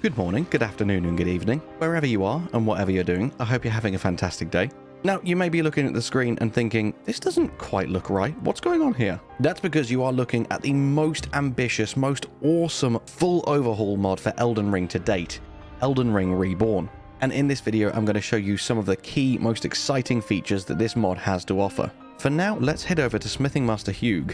Good morning, good afternoon, and good evening. Wherever you are and whatever you're doing, I hope you're having a fantastic day. Now, you may be looking at the screen and thinking, this doesn't quite look right. What's going on here? That's because you are looking at the most ambitious, most awesome full overhaul mod for Elden Ring to date, Elden Ring Reborn. And in this video, I'm going to show you some of the key, most exciting features that this mod has to offer. For now, let's head over to Smithing Master Hugh.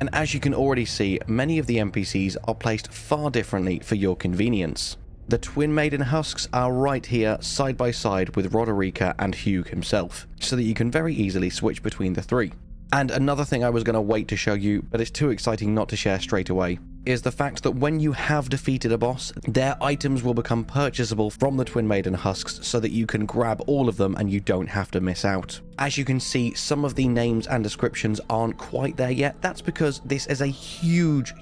And as you can already see, many of the NPCs are placed far differently for your convenience. The Twin Maiden husks are right here, side by side with Roderica and Hugh himself, so that you can very easily switch between the three. And another thing I was going to wait to show you, but it's too exciting not to share straight away, is the fact that when you have defeated a boss, their items will become purchasable from the Twin Maiden husks so that you can grab all of them and you don't have to miss out. As you can see, some of the names and descriptions aren't quite there yet. That's because this is a huge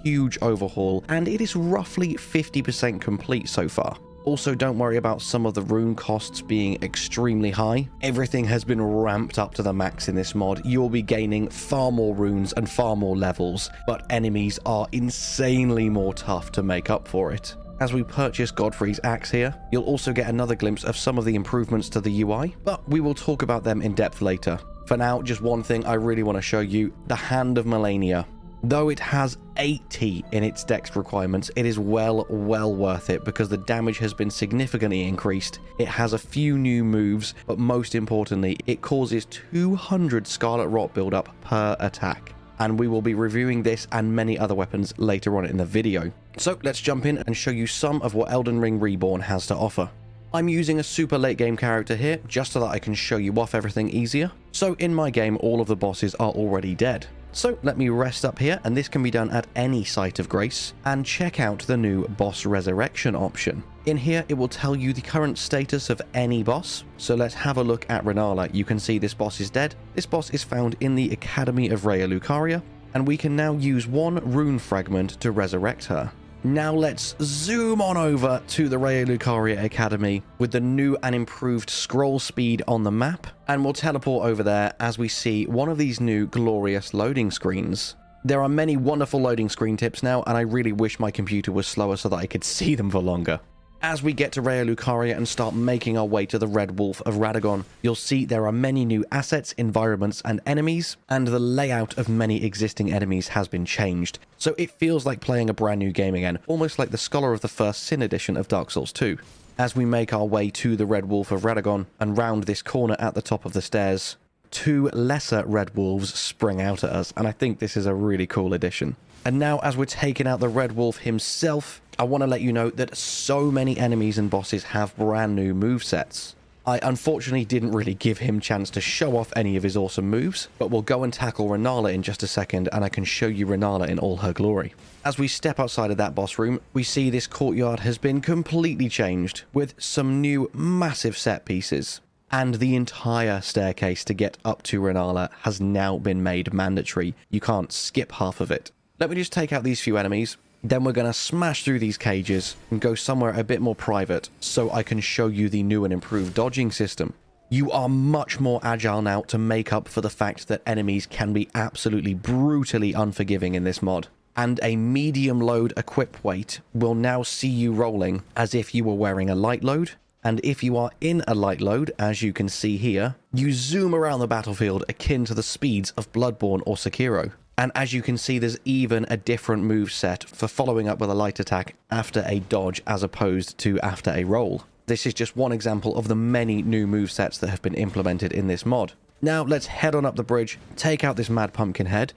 overhaul and it is roughly 50% complete so far. Also, don't worry about some of the rune costs being extremely high. Everything has been ramped up to the max in this mod. You'll be gaining far more runes and far more levels, but enemies are insanely more tough to make up for it. As we purchase Godfrey's axe here, you'll also get another glimpse of some of the improvements to the UI, but we will talk about them in depth later. For now, just one thing I really want to show you, the Hand of Malenia. Though it has 80 in its dex requirements, it is well worth it because the damage has been significantly increased. It has a few new moves, but most importantly, it causes 200 Scarlet Rot buildup per attack. And we will be reviewing this and many other weapons later on in the video. So let's jump in and show you some of what Elden Ring Reborn has to offer. I'm using a super late game character here, just so that I can show you off everything easier. So in my game, all of the bosses are already dead. So let me rest up here, and this can be done at any site of grace, and check out the new boss resurrection option. In here, it will tell you the current status of any boss. So let's have a look at Rennala. You can see this boss is dead. This boss is found in the Academy of Raya, and we can now use one rune fragment to resurrect her. Now let's zoom on over to the Raya Academy with the new and improved scroll speed on the map, and we'll teleport over there as we see one of these new glorious loading screens. There are many wonderful loading screen tips now, and I really wish my computer was slower so that I could see them for longer. As we get to Raya and start making our way to the Red Wolf of Radagon, you'll see there are many new assets, environments, and enemies, and the layout of many existing enemies has been changed. So it feels like playing a brand new game again, almost like the Scholar of the First Sin edition of Dark Souls 2. As we make our way to the Red Wolf of Radagon and round this corner at the top of the stairs, two lesser Red Wolves spring out at us, and I think this is a really cool addition. And now, as we're taking out the Red Wolf himself, I want to let you know that so many enemies and bosses have brand new movesets. I unfortunately didn't really give him chance to show off any of his awesome moves, but we'll go and tackle Rennala in just a second, and I can show you Rennala in all her glory. As we step outside of that boss room, we see this courtyard has been completely changed, with some new massive set pieces. And the entire staircase to get up to Rennala has now been made mandatory. You can't skip half of it. Let me just take out these few enemies, then we're going to smash through these cages and go somewhere a bit more private so I can show you the new and improved dodging system. You are much more agile now to make up for the fact that enemies can be absolutely brutally unforgiving in this mod. And a medium load equip weight will now see you rolling as if you were wearing a light load. And if you are in a light load, as you can see here, you zoom around the battlefield akin to the speeds of Bloodborne or Sekiro. And as you can see, there's even a different move set for following up with a light attack after a dodge as opposed to after a roll. This is just one example of the many new move sets that have been implemented in this mod. Now let's head on up the bridge, take out this Mad Pumpkin head.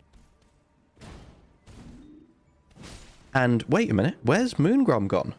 And wait a minute, where's Moongrum gone?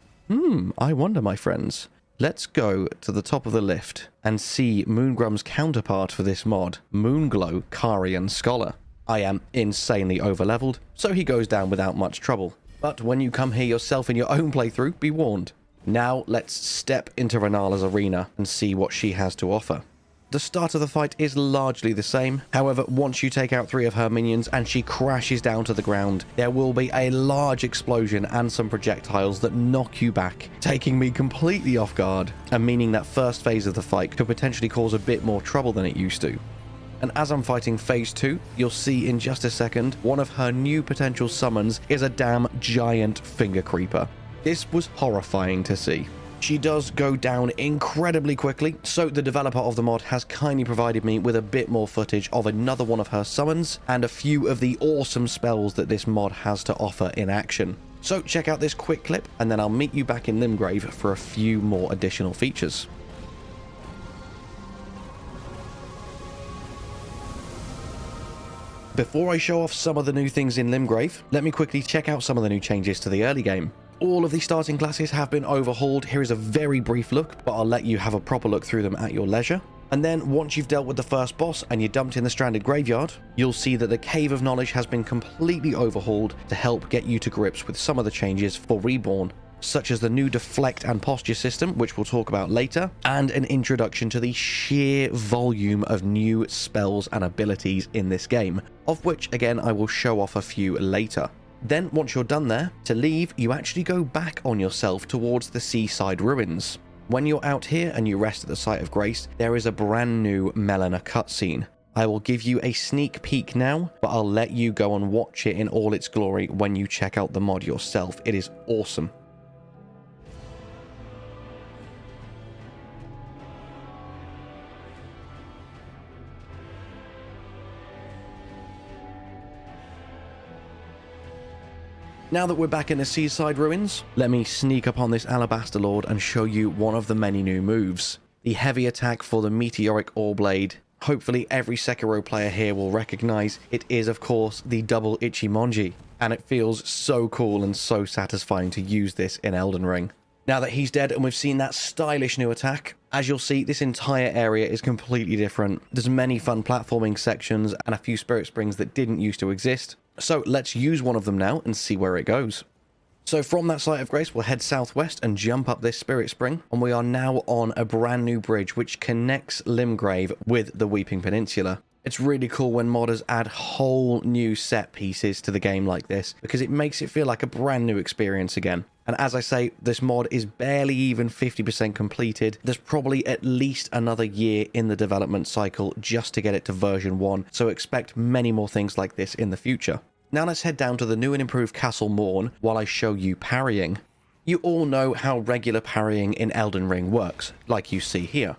I wonder, my friends. Let's go to the top of the lift and see Moongrum's counterpart for this mod, Moonglow Carian Scholar. I am insanely overleveled, so he goes down without much trouble. But when you come here yourself in your own playthrough, be warned. Now let's step into Rennala's arena and see what she has to offer. The start of the fight is largely the same. However, once you take out 3 of her minions and she crashes down to the ground, there will be a large explosion and some projectiles that knock you back, taking me completely off guard, and meaning that first phase of the fight could potentially cause a bit more trouble than it used to. And as I'm fighting phase 2, you'll see in just a second, one of her new potential summons is a damn giant finger creeper. This was horrifying to see. She does go down incredibly quickly, so the developer of the mod has kindly provided me with a bit more footage of another one of her summons and a few of the awesome spells that this mod has to offer in action. So check out this quick clip and then I'll meet you back in Limgrave for a few more additional features. Before I show off some of the new things in Limgrave, let me quickly check out some of the new changes to the early game. All of the starting classes have been overhauled. Here is a very brief look, but I'll let you have a proper look through them at your leisure. And then once you've dealt with the first boss and you're dumped in the stranded graveyard, you'll see that the Cave of Knowledge has been completely overhauled to help get you to grips with some of the changes for Reborn, such as the new deflect and posture system, which we'll talk about later, and an introduction to the sheer volume of new spells and abilities in this game, of which again I will show off a few later. Then once you're done there, to leave, you actually go back on yourself towards the seaside ruins. When you're out here and you rest at the site of grace, there is a brand new Melina cutscene. I will give you a sneak peek now, but I'll let you go and watch it in all its glory when you check out the mod yourself. It is awesome. Now that we're back in the seaside ruins, let me sneak up on this Alabaster Lord and show you one of the many new moves. The heavy attack for the Meteoric Ore Blade. Hopefully every Sekiro player here will recognize it is of course the double Ichimonji, and it feels so cool and so satisfying to use this in Elden Ring. Now that he's dead and we've seen that stylish new attack, as you'll see, this entire area is completely different. There's many fun platforming sections and a few spirit springs that didn't used to exist. So let's use one of them now and see where it goes. So from that site of grace, we'll head southwest and jump up this spirit spring, and we are now on a brand new bridge which connects Limgrave with the Weeping Peninsula. It's really cool when modders add whole new set pieces to the game like this, because it makes it feel like a brand new experience again. And as I say, this mod is barely even 50% completed. There's probably at least another year in the development cycle just to get it to version 1, so expect many more things like this in the future. Now let's head down to the new and improved Castle Morn while I show you parrying. You all know how regular parrying in Elden Ring works, like you see here.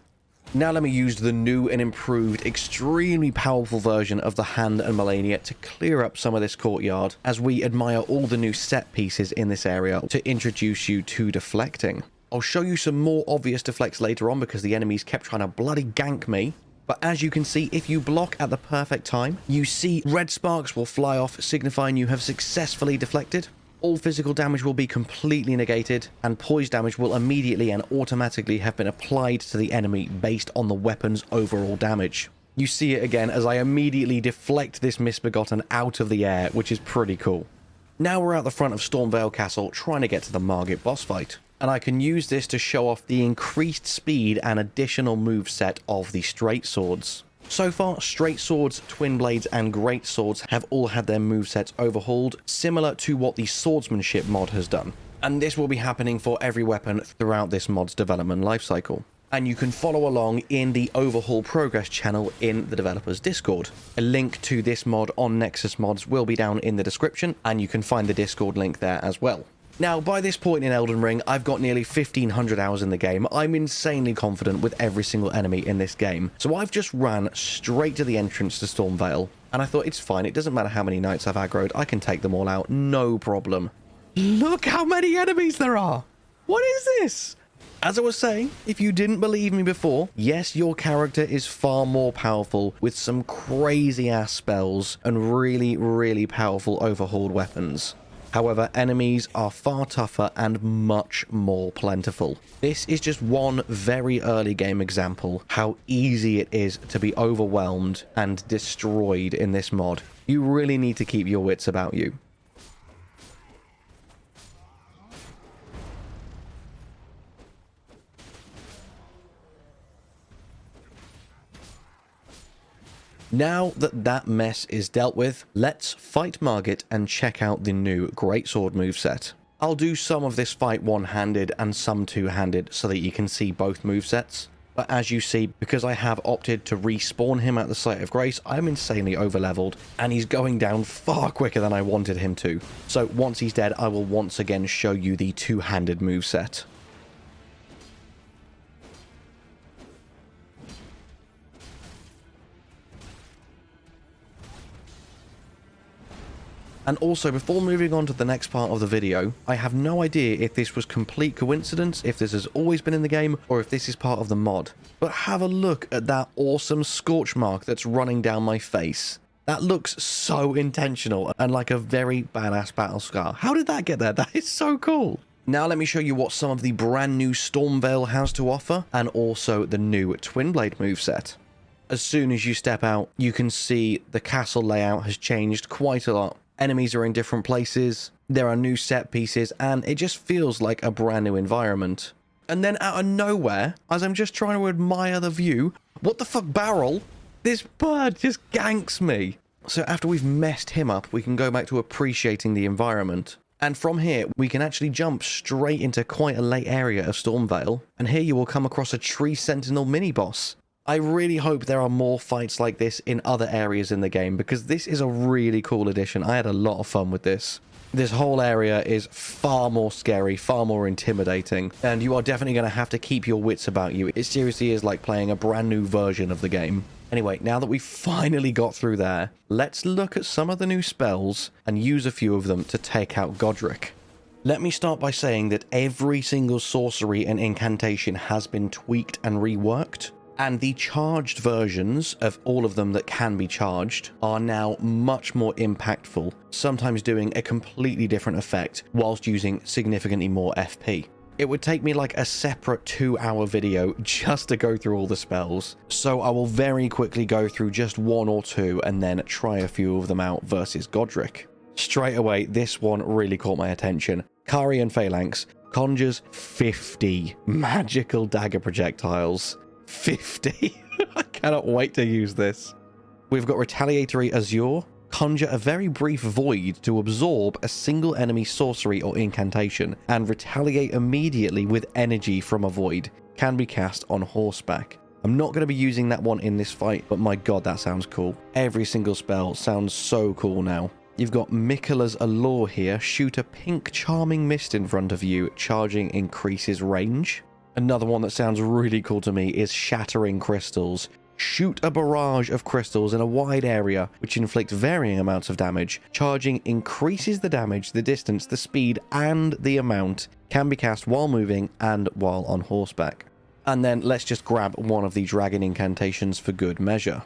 Now let me use the new and improved, extremely powerful version of the Hand and Melania to clear up some of this courtyard as we admire all the new set pieces in this area to introduce you to deflecting. I'll show you some more obvious deflects later on because the enemies kept trying to bloody gank me. But as you can see, if you block at the perfect time, you see red sparks will fly off, signifying you have successfully deflected. All physical damage will be completely negated, and poise damage will immediately and automatically have been applied to the enemy based on the weapon's overall damage. You see it again as I immediately deflect this Misbegotten out of the air, which is pretty cool. Now we're out the front of Stormveil Castle trying to get to the Margit boss fight, and I can use this to show off the increased speed and additional moveset of the straight swords. So far, straight swords, twin blades, and great swords have all had their movesets overhauled, similar to what the swordsmanship mod has done. And this will be happening for every weapon throughout this mod's development lifecycle. And you can follow along in the overhaul progress channel in the developer's Discord. A link to this mod on Nexus Mods will be down in the description, and you can find the Discord link there as well. Now, by this point in Elden Ring, I've got nearly 1,500 hours in the game. I'm insanely confident with every single enemy in this game. So I've just ran straight to the entrance to Stormveil, and I thought it's fine. It doesn't matter how many knights I've aggroed. I can take them all out, no problem. Look how many enemies there are! What is this? As I was saying, if you didn't believe me before, yes, your character is far more powerful with some crazy-ass spells and really, really powerful overhauled weapons. However, enemies are far tougher and much more plentiful. This is just one very early game example how easy it is to be overwhelmed and destroyed in this mod. You really need to keep your wits about you. Now that that mess is dealt with, let's fight Margit and check out the new Greatsword moveset. I'll do some of this fight one-handed and some two-handed so that you can see both movesets. But as you see, because I have opted to respawn him at the Site of Grace, I'm insanely over-leveled, and he's going down far quicker than I wanted him to. So once he's dead, I will once again show you the two-handed moveset. And also, before moving on to the next part of the video, I have no idea if this was complete coincidence, if this has always been in the game, or if this is part of the mod. But have a look at that awesome scorch mark that's running down my face. That looks so intentional and like a very badass battle scar. How did that get there? That is so cool. Now let me show you what some of the brand new Stormveil has to offer, and also the new Twin Blade moveset. As soon as you step out, you can see the castle layout has changed quite a lot. Enemies are in different places, there are new set pieces, and it just feels like a brand new environment. And then out of nowhere, as I'm just trying to admire the view, what the fuck, Barrel? This bird just ganks me. So after we've messed him up, we can go back to appreciating the environment. And from here, we can actually jump straight into quite a late area of Stormveil. And here you will come across a Tree Sentinel mini-boss. I really hope there are more fights like this in other areas in the game, because this is a really cool addition. I had a lot of fun with this. This whole area is far more scary, far more intimidating, and you are definitely going to have to keep your wits about you. It seriously is like playing a brand new version of the game. Anyway, now that we finally got through there, let's look at some of the new spells and use a few of them to take out Godric. Let me start by saying that every single sorcery and incantation has been tweaked and reworked. And the charged versions of all of them that can be charged are now much more impactful, sometimes doing a completely different effect whilst using significantly more FP. It would take me like a separate 2-hour video just to go through all the spells, so I will very quickly go through just one or two and then try a few of them out versus Godric. Straight away, this one really caught my attention. Parrying Phalanx conjures 50 magical dagger projectiles. 50. I cannot wait to use this. We've got Retaliatory Azure. Conjure a very brief void to absorb a single enemy sorcery or incantation and retaliate immediately with energy from a void. Can be cast on horseback. I'm not going to be using that one in this fight, but my god, that sounds cool. Every single spell sounds so cool now. You've got Miquella's Allure here. Shoot a pink charming mist in front of you. Charging increases range. Another one that sounds really cool to me is Shattering Crystals. Shoot a barrage of crystals in a wide area, which inflict varying amounts of damage. Charging increases the damage, the distance, the speed, and the amount. Can be cast while moving and while on horseback. And then let's just grab one of the dragon incantations for good measure.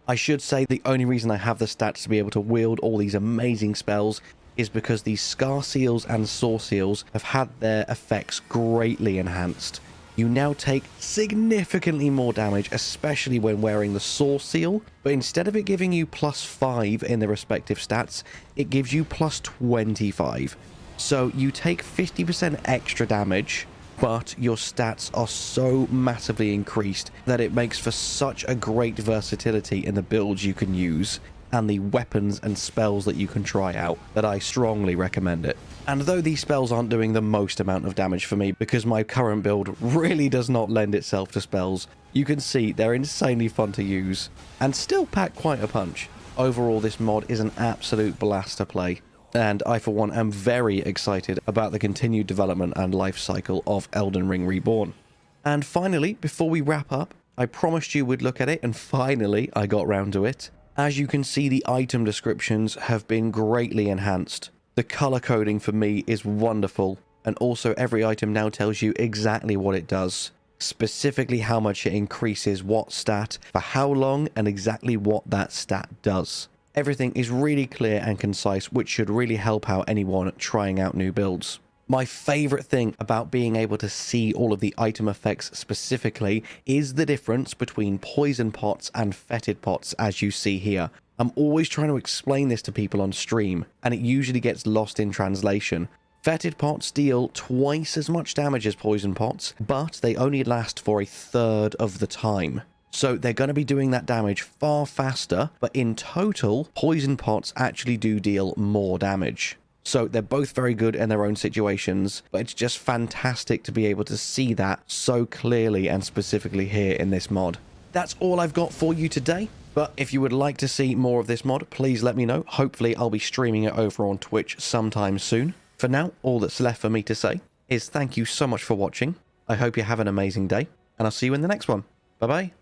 I should say the only reason I have the stats to be able to wield all these amazing spells is because these Scar Seals and Saw Seals have had their effects greatly enhanced. You now take significantly more damage, especially when wearing the Saw Seal, but instead of it giving you +5 in the respective stats, it gives you +25. So you take 50% extra damage, but your stats are so massively increased that it makes for such a great versatility in the builds you can use and the weapons and spells that you can try out, that I strongly recommend it. And though these spells aren't doing the most amount of damage for me, because my current build really does not lend itself to spells, you can see they're insanely fun to use, and still pack quite a punch. Overall, this mod is an absolute blast to play, and I for one am very excited about the continued development and life cycle of Elden Ring Reborn. And finally, before we wrap up, I promised you we'd look at it, and finally I got round to it. As you can see, the item descriptions have been greatly enhanced. The color coding for me is wonderful, and also every item now tells you exactly what it does, specifically how much it increases what stat, for how long, and exactly what that stat does. Everything is really clear and concise, which should really help out anyone trying out new builds. My favorite thing about being able to see all of the item effects specifically is the difference between poison pots and fetid pots, as you see here. I'm always trying to explain this to people on stream, and it usually gets lost in translation. Fetid pots deal twice as much damage as poison pots, but they only last for a third of the time. So they're going to be doing that damage far faster, but in total, poison pots actually do deal more damage. So they're both very good in their own situations, but it's just fantastic to be able to see that so clearly and specifically here in this mod. That's all I've got for you today. But if you would like to see more of this mod, please let me know. Hopefully I'll be streaming it over on Twitch sometime soon. For now, all that's left for me to say is thank you so much for watching. I hope you have an amazing day, and I'll see you in the next one. Bye-bye.